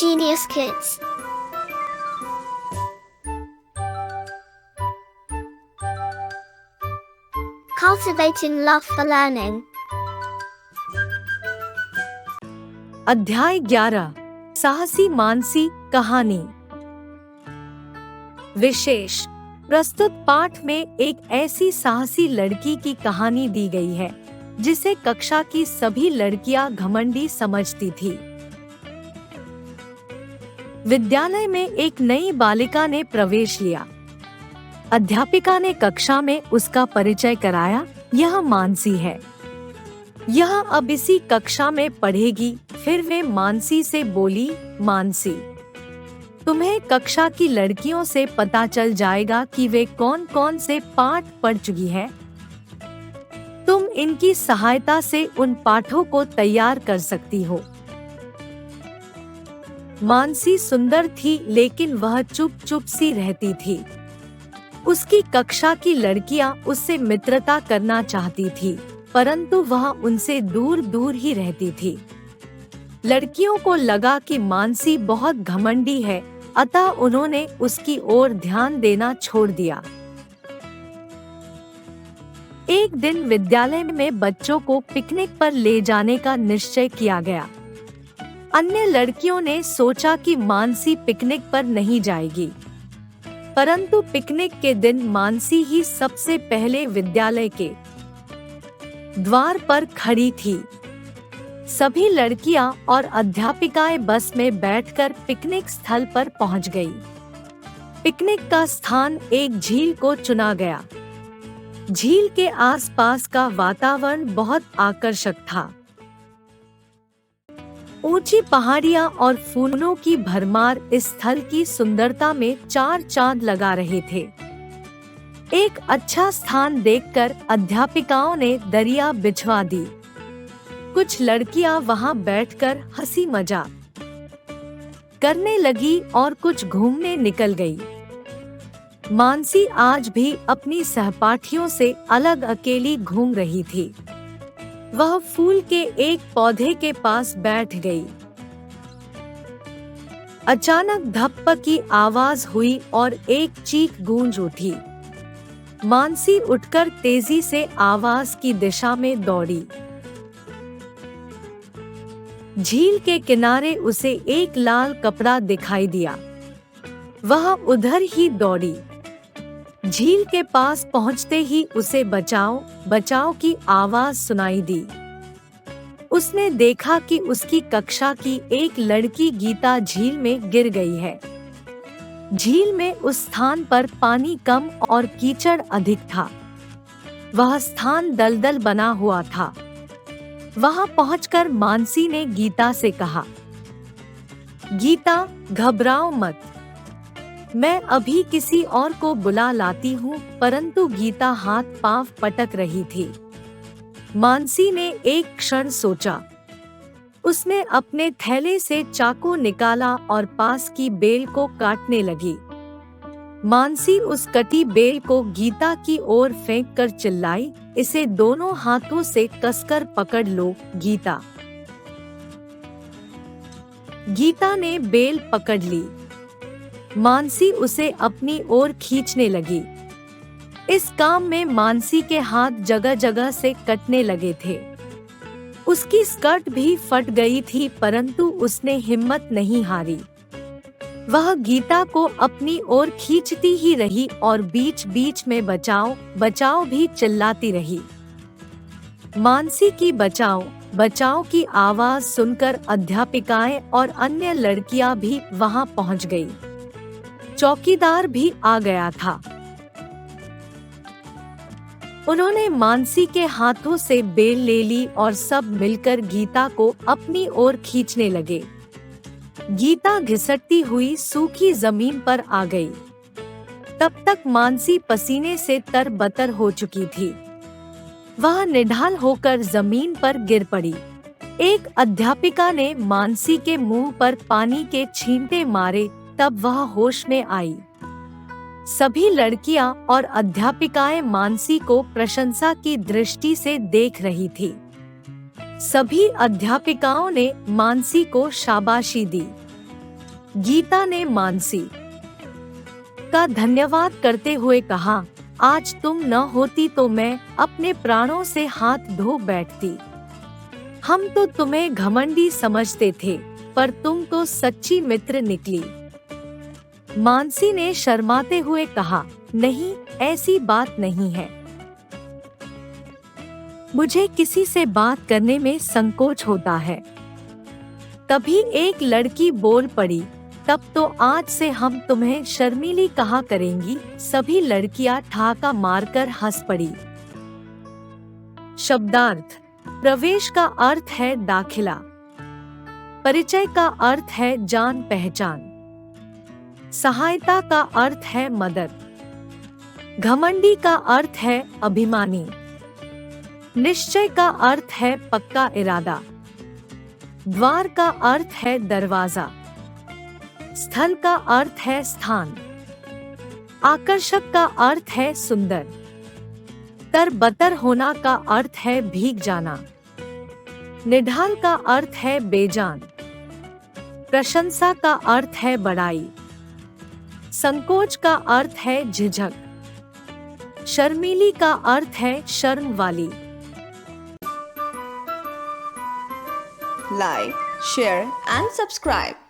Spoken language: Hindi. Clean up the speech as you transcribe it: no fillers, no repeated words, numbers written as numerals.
Genius Kids. Cultivating love for learning. अध्याय 11 साहसी मानसी कहानी। विशेष प्रस्तुत पाठ में एक ऐसी साहसी लड़की की कहानी दी गई है जिसे कक्षा की सभी लड़कियां घमंडी समझती थी। विद्यालय में एक नई बालिका ने प्रवेश लिया। अध्यापिका ने कक्षा में उसका परिचय कराया। यह मानसी है। यह अब इसी कक्षा में पढ़ेगी। फिर वे मानसी से बोली, मानसी, तुम्हें कक्षा की लड़कियों से पता चल जाएगा कि वे कौन कौन से पाठ पढ़ चुकी है। तुम इनकी सहायता से उन पाठों को तैयार कर सकती हो। मानसी सुंदर थी, लेकिन वह चुप चुप सी रहती थी। उसकी कक्षा की लड़कियां उससे मित्रता करना चाहती थी, परंतु वह उनसे दूर दूर ही रहती थी। लड़कियों को लगा कि मानसी बहुत घमंडी है, अतः उन्होंने उसकी ओर ध्यान देना छोड़ दिया। एक दिन विद्यालय में बच्चों को पिकनिक पर ले जाने का निश्चय किया गया। अन्य लड़कियों ने सोचा कि मानसी पिकनिक पर नहीं जाएगी, परंतु पिकनिक के दिन मानसी ही सबसे पहले विद्यालय के द्वार पर खड़ी थी। सभी लड़कियां और अध्यापिकाएं बस में बैठकर पिकनिक स्थल पर पहुंच गई। पिकनिक का स्थान एक झील को चुना गया। झील के आसपास का वातावरण बहुत आकर्षक था। ऊंची पहाड़ियां और फूलों की भरमार इस स्थल की सुंदरता में चार चांद लगा रहे थे। एक अच्छा स्थान देखकर अध्यापिकाओं ने दरिया बिछवा दी। कुछ लड़कियां वहां बैठकर हंसी मजाक करने लगी और कुछ घूमने निकल गई। मानसी आज भी अपनी सहपाठियों से अलग अकेली घूम रही थी। वह फूल के एक पौधे के पास बैठ गई। अचानक धप्प की आवाज हुई और एक चीख गूंज उठी। मानसी उठकर तेजी से आवाज की दिशा में दौड़ी। झील के किनारे उसे एक लाल कपड़ा दिखाई दिया। वह उधर ही दौड़ी। झील के पास पहुंचते ही उसे बचाओ बचाओ की आवाज सुनाई दी। उसने देखा कि उसकी कक्षा की एक लड़की गीता झील में गिर गई है। झील में उस स्थान पर पानी कम और कीचड़ अधिक था। वह स्थान दलदल बना हुआ था। वहां पहुंचकर मानसी ने गीता से कहा, गीता, घबराओ मत, मैं अभी किसी और को बुला लाती हूँ। परंतु गीता हाथ पांव पटक रही थी। मानसी ने एक क्षण सोचा। उसने अपने थैले से चाकू निकाला और पास की बेल को काटने लगी। मानसी उस कटी बेल को गीता की ओर फेंककर चिल्लाई, इसे दोनों हाथों से कसकर पकड़ लो, गीता। गीता ने बेल पकड़ ली। मानसी उसे अपनी ओर खींचने लगी। इस काम में मानसी के हाथ जगह जगह से कटने लगे थे। उसकी स्कर्ट भी फट गई थी, परंतु उसने हिम्मत नहीं हारी। वह गीता को अपनी ओर खींचती ही रही और बीच बीच में बचाओ बचाओ भी चिल्लाती रही। मानसी की बचाओ बचाओ की आवाज सुनकर अध्यापिकाएं और अन्य लड़कियां भी वहां पहुंच गई। चौकीदार भी आ गया था। उन्होंने मानसी के हाथों से बेल ले ली और सब मिलकर गीता को अपनी ओर खींचने लगे। गीता घिसटती हुई सूखी जमीन पर आ गई। तब तक मानसी पसीने से तरबतर हो चुकी थी। वह निढाल होकर जमीन पर गिर पड़ी। एक अध्यापिका ने मानसी के मुंह पर पानी के छींटे मारे, तब वह होश में आई। सभी लड़कियां और अध्यापिकाएं मानसी को प्रशंसा की दृष्टि से देख रही थी। सभी अध्यापिकाओं ने मानसी को शाबाशी दी। गीता ने मानसी का धन्यवाद करते हुए कहा, आज तुम न होती तो मैं अपने प्राणों से हाथ धो बैठती। हम तो तुम्हें घमंडी समझते थे, पर तुम तो सच्ची मित्र निकली। मानसी ने शर्माते हुए कहा, नहीं, ऐसी बात नहीं है। मुझे किसी से बात करने में संकोच होता है। तभी एक लड़की बोल पड़ी, तब तो आज से हम तुम्हें शर्मीली कहा करेंगी। सभी लड़कियां ठहाका मारकर हंस पड़ी। शब्दार्थ। प्रवेश का अर्थ है दाखिला। परिचय का अर्थ है जान पहचान। सहायता का अर्थ है मदद। घमंडी का अर्थ है अभिमानी। निश्चय का अर्थ है पक्का इरादा। द्वार का अर्थ है दरवाजा। स्थल का अर्थ है स्थान। आकर्षक का अर्थ है सुंदर। तरबतर होना का अर्थ है भीग जाना। निढाल का अर्थ है बेजान। प्रशंसा का अर्थ है बड़ाई। संकोच का अर्थ है झिझक। शर्मीली का अर्थ है शर्म वाली। Like, share and subscribe.